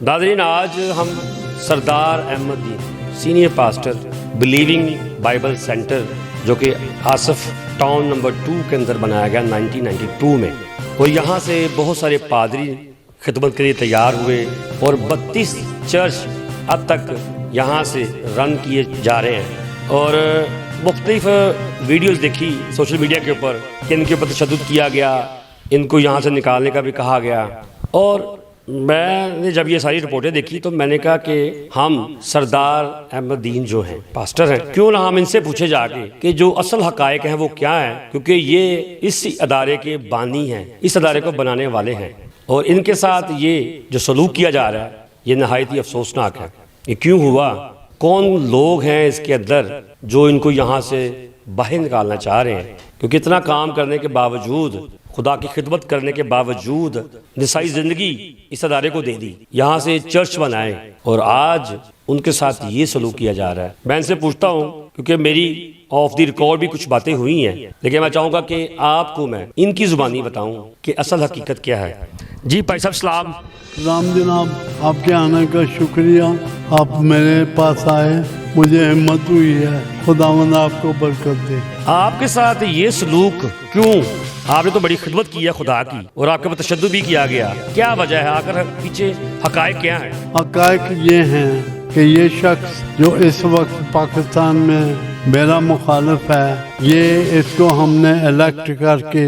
ناظرین، آج ہم Sardar Ahmad Din senior pastor believing Bible centre جو کہ آصف ٹاؤن نمبر 2 کے اندر بنایا گیا 1992 میں، اور یہاں سے بہت سارے پادری خدمت کے لیے تیار ہوئے اور 32 چرچ اب تک یہاں سے رن کیے جا رہے ہیں، اور مختلف ویڈیوز دیکھی سوشل میڈیا کے اوپر کہ ان کے اوپر تشدد کیا گیا، ان کو یہاں سے نکالنے کا بھی کہا گیا۔ اور میں نے جب یہ ساری رپورٹیں دیکھی تو میں نے کہا کہ ہم سردار احمد دین جو ہیں پاسٹر ہیں، کیوں نہ ہم ان سے پوچھے جا کے کہ جو اصل حقائق ہیں وہ کیا ہیں، کیونکہ یہ اس ادارے کے بانی ہیں، اس ادارے کو بنانے والے ہیں، اور ان کے ساتھ یہ جو سلوک کیا جا رہا ہے یہ نہایت ہی افسوسناک ہے۔ یہ کیوں ہوا؟ کون لوگ ہیں اس کے اندر جو ان کو یہاں سے باہر نکالنا چاہ رہے ہیں؟ کیونکہ اتنا کام کرنے کے باوجود، خدا کی خدمت کرنے کے باوجود نسائی زندگی اس ادارے کو دے دی، یہاں سے چرچ بنائے، اور آج ان کے ساتھ یہ سلوک کیا جا رہا ہے۔ میں ان سے پوچھتا ہوں، کیونکہ میری آف دی ریکارڈ بھی کچھ باتیں ہوئی ہیں، لیکن میں چاہوں گا کہ آپ کو میں ان کی زبانی بتاؤں کہ اصل حقیقت کیا ہے۔ جی بھائی صاحب سلام۔ سلام جناب، آپ کے آنے کا شکریہ، آپ میرے پاس آئے، مجھے ہمت ہوئی ہے، خداوند آپ کو برکت دے۔ آپ کے ساتھ یہ سلوک کیوں؟ آپ نے تو بڑی خدمت کی ہے خدا کی، اور آپ کے اوپر تشدد بھی کیا گیا، کیا وجہ ہے؟ آخر پیچھے حقائق کیا ہیں؟ حقائق یہ ہیں کہ یہ شخص جو اس وقت پاکستان میں میرا مخالف ہے، یہ اس کو ہم نے الیکٹ کر کے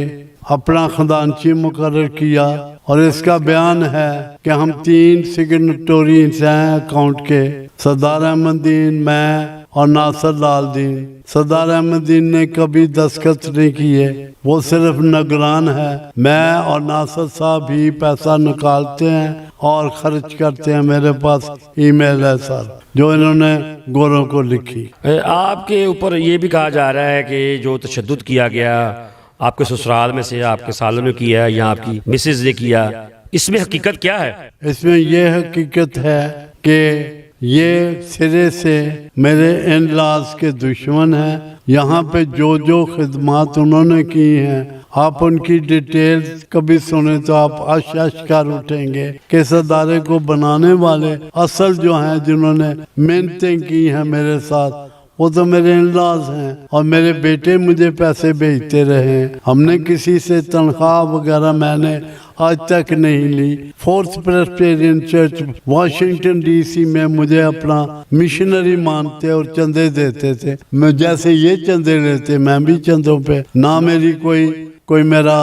اپنا خزانچی مقرر کیا، اور اس کا بیان ہے کہ ہم 3 سگنیٹوریز ہیں اکاؤنٹ کے، سردار احمد دین، میں اور ناصر لال دین۔ سردار احمد دین نے کبھی دستخط نہیں کیے، وہ صرف نگران ہے۔ میں اور ناصر صاحب ہی پیسہ نکالتے ہیں اور خرچ کرتے ہیں۔ میرے پاس ای میل ہے سر جو انہوں نے گوروں کو لکھی۔ آپ کے اوپر یہ بھی کہا جا رہا ہے کہ جو تشدد کیا گیا آپ کے سسرال میں سے، آپ کے سالوں نے کیا یا آپ کی مسز نے کیا، اس میں حقیقت کیا ہے؟ اس میں یہ حقیقت ہے کہ یہ سرے سے میرے ان لاز کے دشمن ہیں۔ یہاں پہ جو خدمات انہوں نے کی ہیں، آپ ان کی ڈیٹیلز کبھی سنیں تو آپ کر اٹھیں گے کہ اس ادارے کو بنانے والے اصل جو ہیں، جنہوں نے محنتیں کی ہیں میرے ساتھ، وہ تو میرے انلاز ہیں، اور میرے بیٹے مجھے پیسے بھیجتے رہے۔ ہم نے کسی سے تنخواہ وغیرہ میں نے آج تک نہیں لی۔ 4th Presbyterian church Washington D C میں مجھے اپنا مشنری مانتے اور چندے دیتے تھے، میں جیسے یہ چندے لیتے میں بھی چندوں پہ، نہ میری کوئی میرا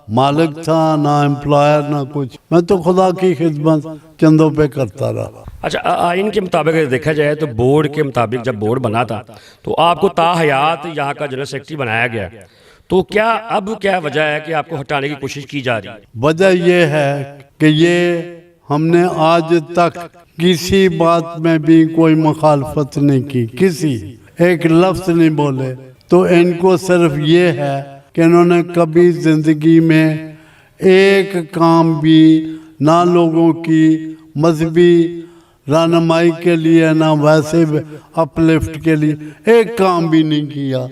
مالک تھا، نہ امپلائر، نہ کچھ، میں تو خدا کی خدمت چندوں پہ کرتا رہا۔ اچھا، آئین کے مطابق اگر دیکھا جائے تو بورڈ کے مطابق جب بورڈ بنا تھا تو آپ کو تا حیات یہاں کا جنرل سیکرٹری بنایا گیا، تو کیا وجہ ہے کہ آپ کو ہٹانے کی کوشش کی جا رہی ہے؟ وجہ یہ ہے کہ یہ ہم نے آج تک کسی بات میں بھی کوئی مخالفت نہیں کی، کسی ایک لفظ نہیں بولے، تو ان کو صرف یہ ہے کہ انہوں نے کبھی زندگی میں ایک کام بھی نہ لوگوں کی مذہبی رہنمائی کے لیے، نہ ویسے اپلفٹ کے لیے ایک کام بھی نہیں کیا۔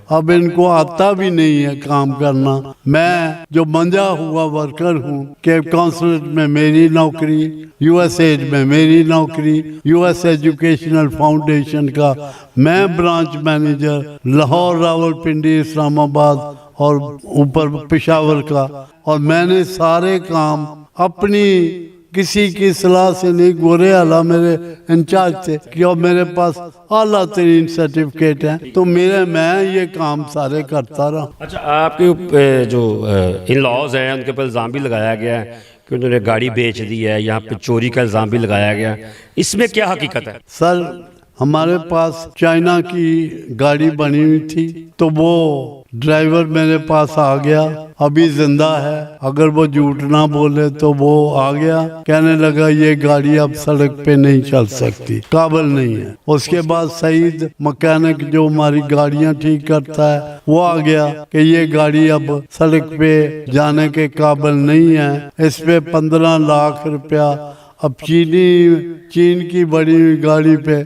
اب ان کو آتا بھی نہیں ہے کام کرنا۔ میں جو منجا ہوا ورکر ہوں کہ کونسلیٹ میں میری نوکری، یو ایس ایڈ میں میری نوکری، یو ایس ایجوکیشنل فاؤنڈیشن کا میں برانچ مینیجر، لاہور، راولپنڈی، اسلام آباد اور اوپر پشاور کا، اور میں نے سارے کام اپنی کسی کی صلاح سے نہیں، گورے اعلیٰ میرے انچارج تھے کہ اب میرے پاس اعلیٰ ترین سرٹیفکیٹ ہیں، تو میں یہ کام سارے کرتا رہا۔ اچھا، آپ کے جو ان لاز ہیں ان کے اوپر الزام بھی لگایا گیا ہے کہ انہوں نے گاڑی بیچ دی ہے، یہاں پہ چوری کا الزام بھی لگایا گیا، اس میں کیا حقیقت ہے؟ سر، ہمارے پاس چائنا کی گاڑی بنی ہوئی تھی، تو وہ ڈرائیور میرے پاس آ گیا، ابھی زندہ ہے، اگر وہ جھوٹ نہ بولے تو وہ آ گیا، کہنے لگا یہ گاڑی اب سڑک پہ نہیں چل سکتی، قابل نہیں ہے۔ اس کے بعد سعید مکینک جو ہماری گاڑیاں ٹھیک کرتا ہے، وہ آ گیا کہ یہ گاڑی اب سڑک پہ جانے کے قابل نہیں ہے، اس پہ 15 لاکھ روپیہ اب چین کی بڑی ہوئی گاڑی پہ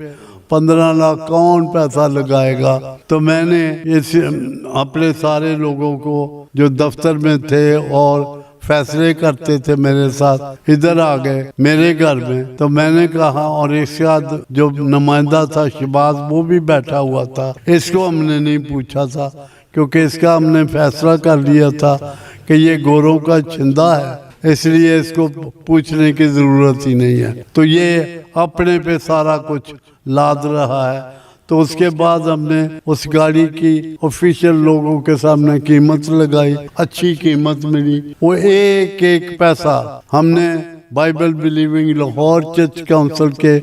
15 लाख कौन पैसा लगाएगा। तो मैंने इस अपने सारे लोगों को जो दफ्तर में थे और फैसले करते थे मेरे साथ, इधर आ गए मेरे घर में। तो मैंने कहा, और इसके बाद जो नुमाइंदा था शहबाज वो भी बैठा हुआ था, इसको हमने नहीं पूछा था क्योंकि इसका हमने फैसला कर लिया था कि ये गोरों का छिंदा है, इसलिए इसको पूछने की ज़रूरत ही नहीं है। तो ये अपने पे सारा कुछ लाद रहा है। तो उसके बाद हमने उस गाड़ी की ऑफिशियल लोगों के सामने कीमत लगाई, अच्छी कीमत मिली। वो एक एक पैसा हमने Bible believing Lahore church council के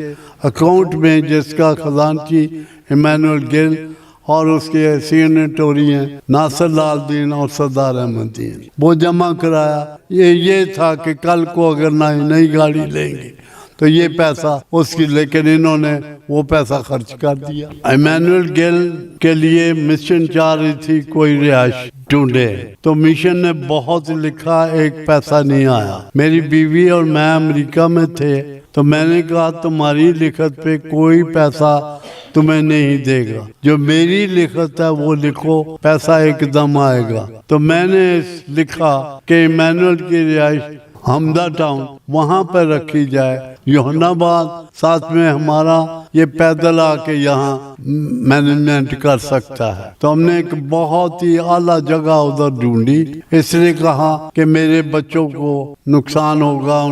अकाउंट में, जिसका खजानची इमैनुअल गिल और उसके सिग्नेटरी हैं नासिर लाल दीन और सरदार अहमद दीन, वो जमा कराया। ये था कि कल को अगर नई गाड़ी लेंगे तो ये पैसा उसकी, लेकिन इन्होंने वो पैसा खर्च कर दिया। इमैनुअल गिल के लिए मिशन चाह रही थी कोई रिहाइश ढूंढे, तो मिशन ने बहुत लिखा, एक पैसा नहीं आया। मेरी बीवी और मैं अमेरिका में थे, तो मैंने कहा तुम्हारी लिखत पे कोई पैसा तुम्हें नहीं देगा, जो मेरी लिखत है वो लिखो, पैसा एकदम आएगा। तो मैंने लिखा कि इमैनुअल की रिहाइश हमदा टाउन वहाँ पर रखी जाए, योहनाबाद, साथ में हमारा ये पैदल आके यहाँ मैनेजमेंट कर सकता है। तो हमने एक बहुत ही आला जगह उधर ढूंढी। इसलिए कहा कि मेरे बच्चों को नुकसान होगा,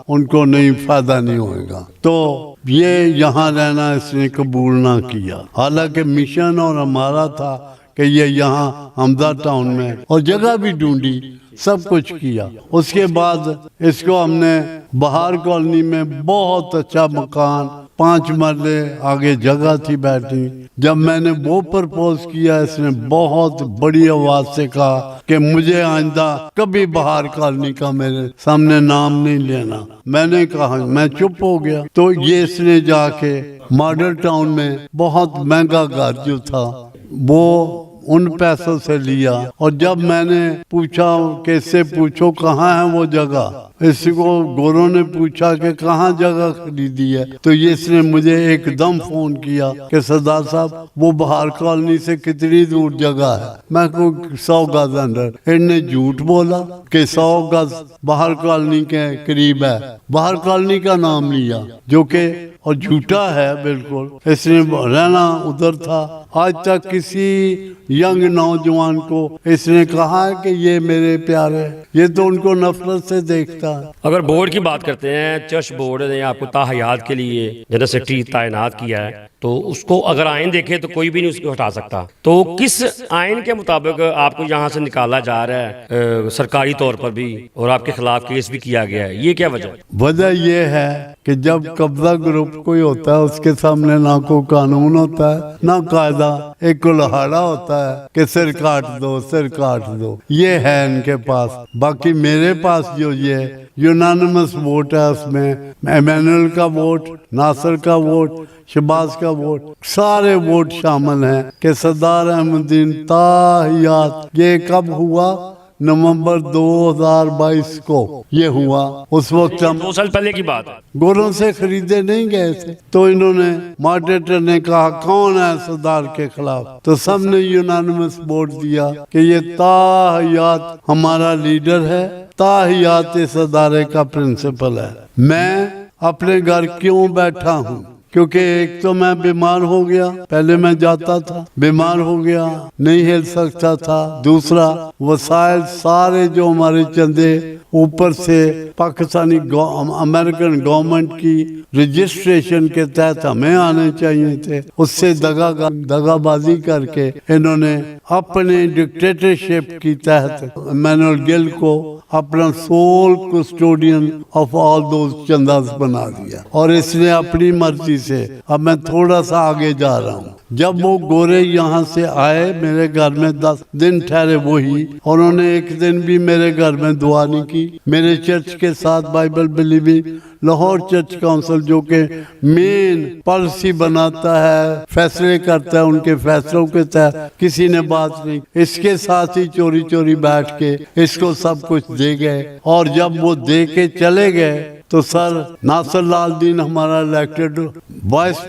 उनको नहीं फायदा नहीं होगा, तो ये यहाँ रहना इसने कबूल ना किया। हालांकि मिशन और हमारा था कि ये यहाँ हमदा टाउन में, और जगह भी ढूंढी, सब कुछ किया। उसके बाद इसको हमने बहार कॉलोनी में बहुत अच्छा मकान, 5 मरले आगे जगह थी बैठी। जब मैंने वो प्रपोज किया, इसने बहुत बड़ी आवाज से कहा कि मुझे आइंदा कभी बहार कॉलोनी का मेरे सामने नाम नहीं लेना। मैंने कहा, मैं चुप हो गया। तो ये इसने जाके मॉडल टाउन में बहुत महंगा घर जो था वो उन पैसों से लिया, और जब मैंने पूछा कि इससे पूछो कहाँ है वो जगह, इसको गोरों ने पूछा कि कहाँ जगह खरीदी है, तो ये इसने मुझे एकदम फोन किया कि सरदार साहब वो बहार कॉलोनी से कितनी दूर जगह है। मैं को 100 गज अंदर। इनने झूठ बोला कि 100 गज बहार कॉलोनी के करीब है, बहार कॉलोनी का नाम लिया जो कि और झूठा है बिल्कुल। इसने रहना उधर था। आज तक किसी यंग नौजवान को इसने कहा है कि ये मेरे प्यारे, ये तो उनको नफरत से देखता है। अगर बोर्ड की बात करते हैं, चर्च बोर्ड ने आपको ताहयात के लिए जनरल सेक्रेटरी तैनात किया है, तो उसको अगर आइन देखे तो कोई भी नहीं उसको हटा सकता। तो किस आइन के मुताबिक आपको यहाँ से निकाला जा रहा है सरकारी तौर पर भी, और आपके खिलाफ केस भी किया गया है, ये क्या वजह? वजह ये है कि जब कब्जा ग्रुप कोई होता है उसके सामने ना कोई कानून होता है ना कायदा, एक कुल्हाड़ा होता है कि सिर काट दो, सिर काट दो, ये है इनके पास। बाकी मेरे पास जो ये यूनानिमस वोट है, उसमें इमैनुअल का वोट, नासिर का वोट, शहबाज का वोट, सारे वोट शामिल हैं कि सरदार अहमद दीन ताहियात। ये कब हुआ? नवंबर 2022 को ये हुआ। उस वक्त हम 2 साल पहले की बात है। गोरों से खरीदे नहीं गए थे, तो इन्होंने मॉडरेटर ने कहा कौन है सरदार के खिलाफ, तो सबने यूनानिमस वोट दिया कि ये ताहियात हमारा लीडर है, ताहियात इस अदारे का प्रिंसिपल है। मैं अपने घर क्यों बैठा हूँ? क्योंकि एक तो मैं बीमार हो गया, पहले मैं जाता था, बीमार हो गया, नहीं हिल सकता था। दूसरा, वसाइल सारे जो हमारे चंदे ऊपर से पाकिस्तानी अमेरिकन गवर्नमेंट की रजिस्ट्रेशन के तहत हमें आने चाहिए थे, उससे दगाबाजी करके इन्होंने अपने डिक्टेटरशिप की तहत इमैनुअल गिल को अपना sole custodian of all those चंदास बना दिया, और इसने अपनी मर्जी से। अब मैं थोड़ा सा आगे जा रहा हूँ। जब वो गोरे यहाँ से आए मेरे घर में 10 दिन ठहरे वही, उन्होंने एक दिन भी मेरे घर में दुआ नहीं की। मेरे चर्च के साथ Bible believing Lahore church council जो के मेन पॉलिसी बनाता है, फैसले करता है, उनके फैसलों के तहत किसी ने बात नहीं। इसके साथ ही चोरी चोरी बैठ के इसको सब कुछ दे गए, और जब वो दे के चले गए तो सर नासिर लाल दीन हमारा इलेक्टेड वाइस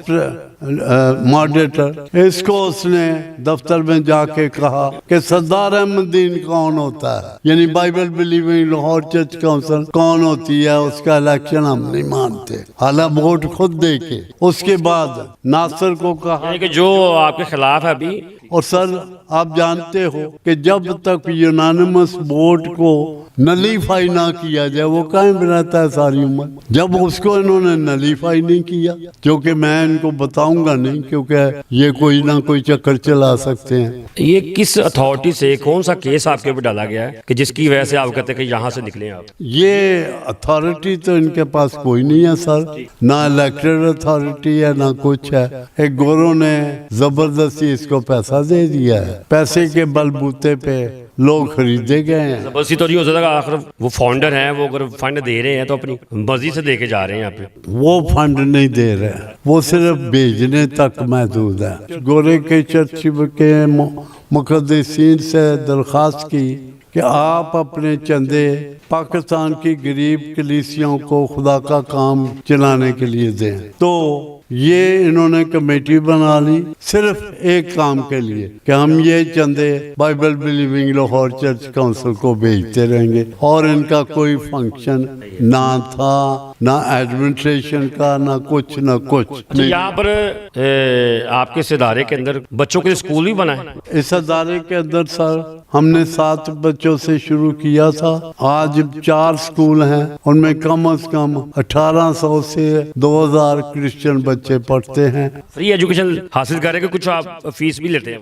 मॉडरेटर, इसको उसने दफ्तर में जाके कहा कि सरदार अहमद दीन कौन होता है, यानी Bible believing Lahore church council कौन होती है, उसका इलेक्शन हम नहीं मानते, हालांकि वोट खुद दे के। उसके बाद नासिर को कहा कि जो आपके खिलाफ है अभी, और सर आप जानते हो कि जब तक यूनानिमस वोट को नलीफाई ना किया जाए वो कायम रहता है सारी उम्र। जब उसको इन्होंने नलीफाई नहीं किया, जो कि मैं इनको बताऊंगा नहीं क्योंकि ये कोई ना कोई चक्कर चला सकते हैं। ये किस अथॉरिटी से कौन सा केस आपके ऊपर डाला गया है कि जिसकी वजह से आप कहते हैं कि यहाँ से निकले आप? ये अथॉरिटी तो इनके पास कोई नहीं है सर, ना इलेक्टेड अथॉरिटी है ना कुछ है। एक गोरों ने जबरदस्ती इसको पैसा दे दिया है, पैसे के बलबूते पे लोग खरीदे गए हैं। जबरदस्ती तो नहीं हो सकता, आखिर वो फाउंडर हैं, वो अगर फंड दे रहे हैं तो अपनी मर्जी से दे के जा रहे हैं यहाँ पे। वो फंड नहीं दे रहे, वो सिर्फ भेजने तक महदूद है। गोरे के चर्च के मुक़द्दसीन से दरख्वास्त की कि आप अपने चंदे पाकिस्तान की गरीब कलीसियाओं को खुदा का काम चलाने के लिए दें, तो ये इन्होंने कमेटी बना ली सिर्फ एक काम के लिए कि हम ये चंदे Bible believing Lahore church council को भेजते रहेंगे, और इनका कोई फंक्शन ना था, ना एडमिनिस्ट्रेशन का, ना कुछ ना कुछ। अच्छा, यहाँ पर आपके इस इदारे के अंदर बच्चों के लिए स्कूल भी बना है? इस इदारे के अंदर सर हमने 7 बच्चों से शुरू किया था, आज 4 स्कूल हैं, उनमें कम से कम 1800 से 2000 क्रिश्चियन बच्चे पढ़ते हैं। फ्री एजुकेशन हासिल करने के कुछ आप फीस भी लेते हैं?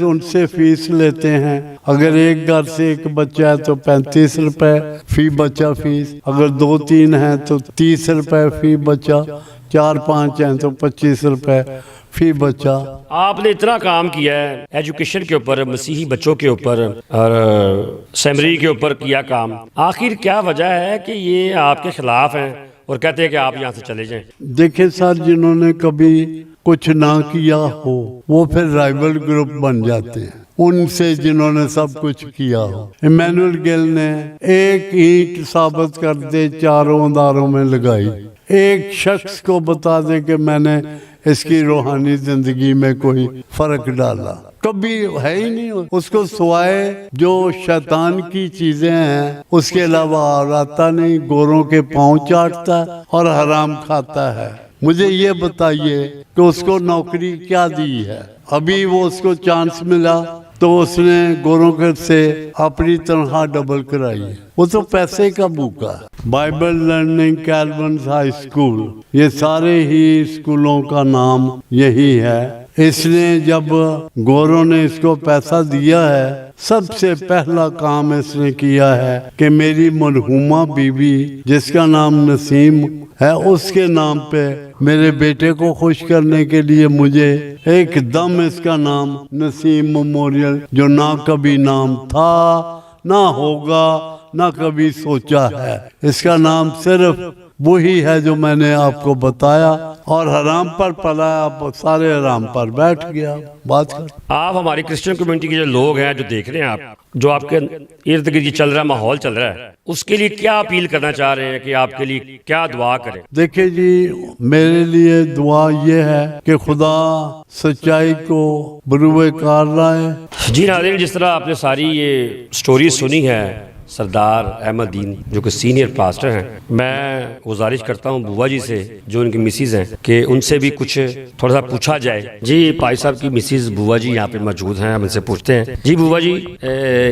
उनसे फीस लेते हैं। अगर एक घर से एक बच्चा है तो 35 रुपए फी बच्चा फीस, अगर 2-3 हैं तो 30 रुपए फी बच्चा, 4-5 हैं तो 25 रुपए फी बच्चा। आपने इतना काम किया है एजुकेशन के ऊपर, मसीही बच्चों के ऊपर और सेमरी के ऊपर किया काम, आखिर क्या वजह है कि ये आपके खिलाफ हैं और कहते हैं कि आप यहाँ से चले जाएं? देखिए सर, जिन्होंने कभी कुछ ना किया हो वो फिर राइवल ग्रुप बन जाते हैं उनसे जिन्होंने सब कुछ किया हो। इमैनुअल गिल ने एक ईंट साबित कर दे 4 इदारों में लगाई, एक शख्स को बता दे कि मैंने इसकी रूहानी जिंदगी में कोई फर्क डाला, कभी है ही नहीं उसको, सिवाय जो शैतान की चीजें हैं उसके अलावा और आता नहीं। गोरों के पांव चाटता और हराम खाता है। मुझे ये बताइए कि उसको नौकरी क्या दी है? अभी वो उसको चांस मिला तो उसने गोरों के से अपनी तनख्वाह डबल कराई है, वो तो पैसे का भूखा है। Bible learning Calvin high school, ये सारे ही स्कूलों का नाम यही है। इसने जब गोरों ने इसको पैसा दिया है, सबसे पहला काम इसने किया है कि मेरी मरहूमा बीवी जिसका नाम नसीम है उसके नाम पे मेरे बेटे को खुश करने के लिए मुझे एकदम इसका नाम नसीम मेमोरियल, जो ना कभी नाम था ना होगा ना कभी सोचा है, इसका नाम सिर्फ वही है जो मैंने आपको बताया, और हराम पर पला, आप सारे हराम पर बैठ गया। बात कर आप हमारी क्रिश्चियन कम्युनिटी के जो लोग हैं, जो देख रहे हैं आप, जो आपके इर्द गिर्द चल रहा है, माहौल चल रहा है, उसके लिए क्या अपील करना चाह रहे हैं कि आपके लिए क्या दुआ करें? देखिए जी, मेरे लिए दुआ ये है कि खुदा सच्चाई को बरूए कार लाए। जी नाज़रीन, जिस तरह आपने सारी ये स्टोरी सुनी है सरदार अहमद दीन जो कि सीनियर पास्टर हैं, मैं गुजारिश करता हूं बुआ जी से, जो उनकी मिसिज़ हैं, कि उनसे भी कुछ थोड़ा सा पूछा जाए। जी भाई साहब की मिसिज़ बुआ जी यहाँ पे मौजूद हैं, हम इनसे पूछते हैं। जी बुआ जी,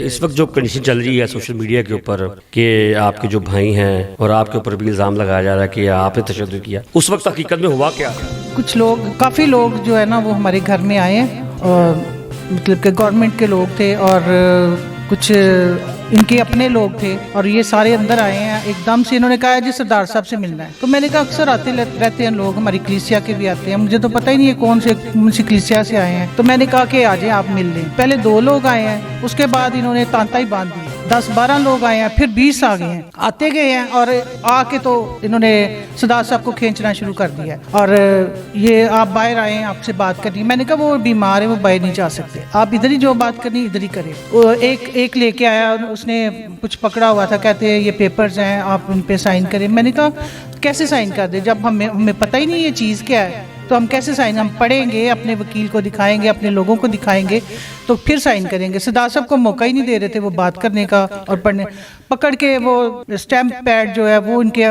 इस वक्त जो कंडीशन चल रही है सोशल मीडिया के ऊपर कि आपके जो भाई हैं और आपके ऊपर भी इल्ज़ाम लगाया जा रहा है कि आपने तशद्दुद किया, उस वक्त हकीकत में हुआ क्या? कुछ लोग, काफ़ी लोग जो है ना वो हमारे घर में आए हैं, और मतलब कि गवर्नमेंट के लोग थे और कुछ इनके अपने लोग थे, और ये सारे अंदर आए हैं। एकदम से इन्होंने कहा जी सरदार साहब से मिलना है। तो मैंने कहा अक्सर आते रहते हैं लोग, हमारी कलीसिया के भी आते हैं, मुझे तो पता ही नहीं है कौन से कलीसिया से आए हैं। तो मैंने कहा कि आ जाए आप मिल लें। पहले 2 लोग आए हैं, उसके बाद इन्होंने तांता ही बांध दिया। 10-12 लोग आए हैं, फिर 20 आ गए हैं, आते गए हैं और आके तो इन्होंने सरदार साहब को खींचना शुरू कर दिया है। और ये आप बाहर आए हैं, आपसे बात करनी है। मैंने कहा वो बीमार है, वो बाहर नहीं जा सकते, आप इधर ही जो बात करनी इधर ही करें। वो एक लेके आया, उसने कुछ पकड़ा हुआ था, कहते हैं ये पेपर्स हैं, आप उन पे साइन करें। मैंने कहा कैसे साइन कर दे, जब हमें पता ही नहीं ये चीज़ क्या है, तो हम कैसे साइन, हम पढ़ेंगे, अपने वकील को दिखाएंगे, अपने लोगों को दिखाएंगे, तो फिर साइन करेंगे। सरदार साहब को मौका ही नहीं दे रहे थे वो बात करने का और पढ़ने। पकड़ के वो स्टैम्प पैड जो है वो उनके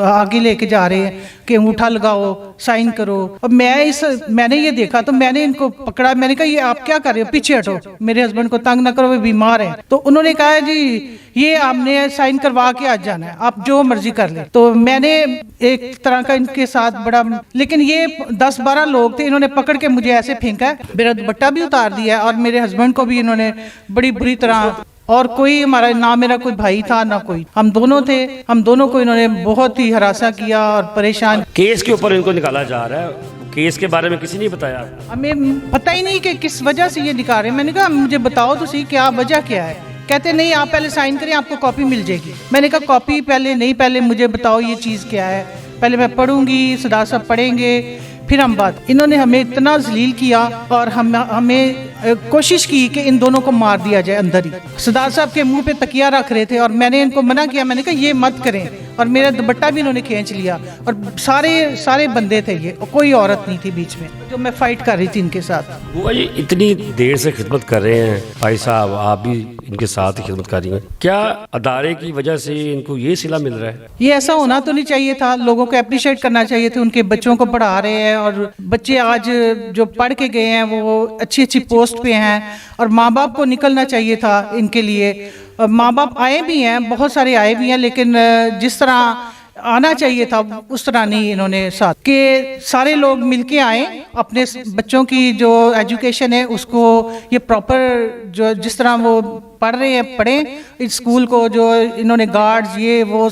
आगे लेके जा रहे हैं कि अंगूठा लगाओ, साइन करो। और मैंने ये देखा तो मैंने इनको पकड़ा, मैंने कहा ये आप क्या कर रहे हो, पीछे हटो, मेरे हस्बैंड को तंग ना करो, वो बीमार हैं। तो उन्होंने कहा जी ये आपने साइन करवा के आज जाना है, आप जो मर्जी कर ले। तो मैंने एक तरह का इनके साथ बड़ा, लेकिन ये 10-12 लोग थे, इन्होंने पकड़ के मुझे ऐसे फेंका, मेरा दुपट्टा भी उतार दिया और मेरे हस्बैंड को भी इन्होंने बड़ी बुरी तरह, और कोई हमारा ना मेरा कोई भाई था ना कोई, हम दोनों थे, हम दोनों को इन्होंने बहुत ही हरासा किया और परेशान। केस के ऊपर इनको निकाला जा रहा है, केस के बारे में किसी ने बताया? हमें पता ही नहीं कि किस वजह से ये निकाल रहे हैं। मैंने कहा मुझे बताओ तो सही क्या वजह क्या है। कहते नहीं आप पहले साइन करें, आपको कॉपी मिल जाएगी। मैंने कहा कॉपी पहले नहीं, पहले मुझे बताओ ये चीज़ क्या है, पहले मैं पढ़ूंगी, सरदार साहब पढ़ेंगे, फिर हम बात। इन्होंने हमें इतना जलील किया और हमें कोशिश की कि इन दोनों को मार दिया जाए अंदर ही। सरदार साहब के मुंह पे तकिया रख रहे थे और मैंने इनको मना किया, मैंने कहा ये मत करें, और मेरा दुपट्टा भी इन्होंने खींच लिया। और सारे बंदे थे ये, कोई औरत नहीं थी बीच में जो मैं फाइट कर रही थी इनके साथ। वो ये इतनी देर से खिदमत कर रहे हैं भाई साहब, आप भी इनके साथ ही खिदमत कर रही हैं, क्या अदारे की वजह से इनको ये सिला मिल रहा है? ये ऐसा होना तो नहीं चाहिए था, लोगों को अप्रिशिएट करना चाहिए थे, उनके बच्चों को पढ़ा रहे हैं और बच्चे आज जो पढ़ के गए हैं वो अच्छी अच्छी पोस्ट पे हैं, और माँ बाप को निकलना चाहिए था इनके लिए। माँ बाप आए भी हैं, बहुत सारे आए भी हैं, लेकिन जिस तरह आना चाहिए था उस तरह नहीं इन्होंने साथ के सारे लोग मिलके आए, अपने बच्चों की जो एजुकेशन है उसको ये प्रॉपर जो जिस तरह वो पढ़ रहे हैं पढ़ें। इस स्कूल को जो इन्होंने गार्ड्स ये वो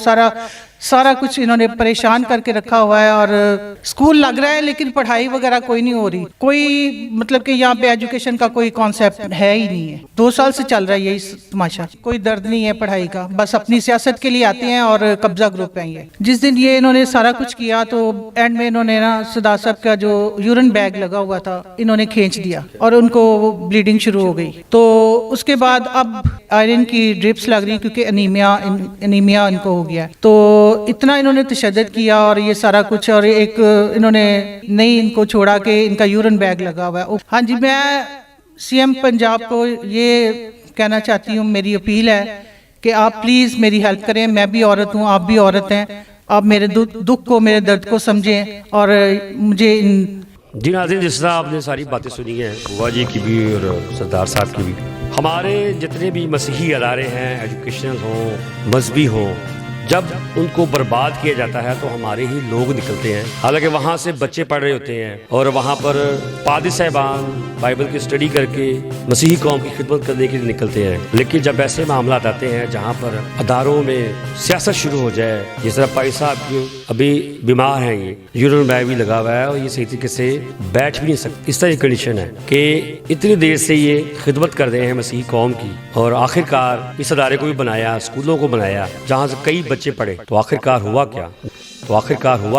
सारा कुछ इन्होंने परेशान करके रखा हुआ है, और स्कूल लग रहा है लेकिन पढ़ाई वगैरह कोई नहीं हो रही, कोई मतलब कि यहाँ पे एजुकेशन का कोई कॉन्सेप्ट है ही नहीं है। 2 साल से चल रहा है यही तमाशा, कोई दर्द नहीं है पढ़ाई का, बस अपनी सियासत के लिए आते हैं और कब्जा ग्रुप है ये। जिस दिन ये इन्होंने सारा कुछ किया तो एंड में इन्होंने ना सरदार साहब का जो यूरिन बैग लगा हुआ था इन्होंने खींच दिया और उनको ब्लीडिंग शुरू हो गई। तो उसके बाद अब आयरन की ड्रिप्स लग रही क्योंकि एनीमिया इनको हो गया। तो इतना इन्होंने तशद्दुद किया और ये सारा कुछ, और एक इन्होंने नहीं इनको छोड़ा कि इनका यूरिन बैग लगा हुआ है। हाँ जी, मैं सीएम पंजाब को ये कहना चाहती हूँ, मेरी अपील है कि आप प्लीज़ मेरी हेल्प करें। मैं भी औरत हूँ, आप भी औरत हैं, आप मेरे दुख को, मेरे दर्द को समझें और मुझे जी नाज़रीन, जिस तरह आपने सारी बातें सुनी हैं बुआ जी की भी और सरदार साहब की भी, हमारे जितने भी मसीही अदारे हैं, एजुकेशनल हों, मजहबी हों, जब उनको बर्बाद किया जाता है तो हमारे ही लोग निकलते हैं। हालांकि वहाँ से बच्चे पढ़ रहे होते हैं और वहाँ पर पादी साहिबान बाइबल की स्टडी करके मसीही कौम की खिदमत करने के लिए निकलते हैं। लेकिन जब ऐसे मामला आते हैं जहाँ पर अदारों में सियासत शुरू हो जाए, जिस तरह भाई साहब की अभी बीमार हैं, ये यूरिन बैग भी लगा हुआ है और ये सही तरीके से बैठ भी नहीं सकते, इस तरह की कंडीशन है कि इतनी देर से ये खिदमत कर रहे हैं मसीही कौम की, और आखिरकार इस अदारे को भी बनाया, स्कूलों को बनाया जहाँ से कई बच्चे पढ़े। तो आखिरकार हुआ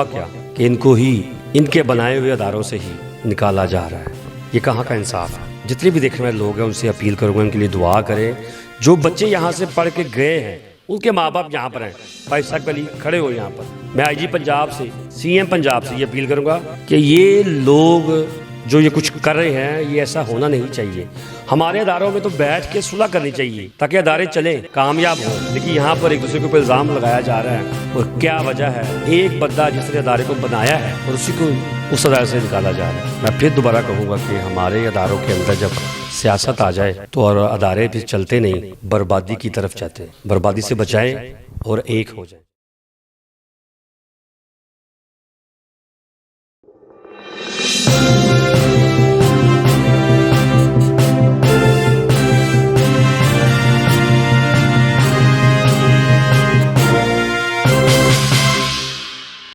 क्या कि इनको ही इनके बनाए हुए अदारों से ही निकाला जा रहा है। ये कहाँ का इंसाफ है? जितने भी देखने वाले लोग हैं उनसे अपील करूँगा, उनके लिए दुआ करें। जो बच्चे यहाँ से पढ़ के गए हैं उनके माँ बाप यहाँ पर हैं, भाई साहब अली खड़े हो यहाँ पर। मैं आईजी पंजाब से, सीएम पंजाब से ये अपील करूँगा कि ये लोग जो ये कुछ कर रहे हैं ये ऐसा होना नहीं चाहिए। हमारे अदारों में तो बैठ के सुलह करनी चाहिए ताकि अदारे चलें, कामयाब हों। लेकिन यहाँ पर एक दूसरे के ऊपर इल्ज़ाम लगाया जा रहा है, और क्या वजह है? एक बंदा जिसने अदारे को बनाया है और उसी को उस अदारे से निकाला जा रहा है। मैं फिर दोबारा कहूँगा कि हमारे अदारों के अंदर जब सियासत आ जाए तो और अदारे भी चलते नहीं, बर्बादी की तरफ जाते हैं। बर्बादी से बचाएं और एक हो जाए।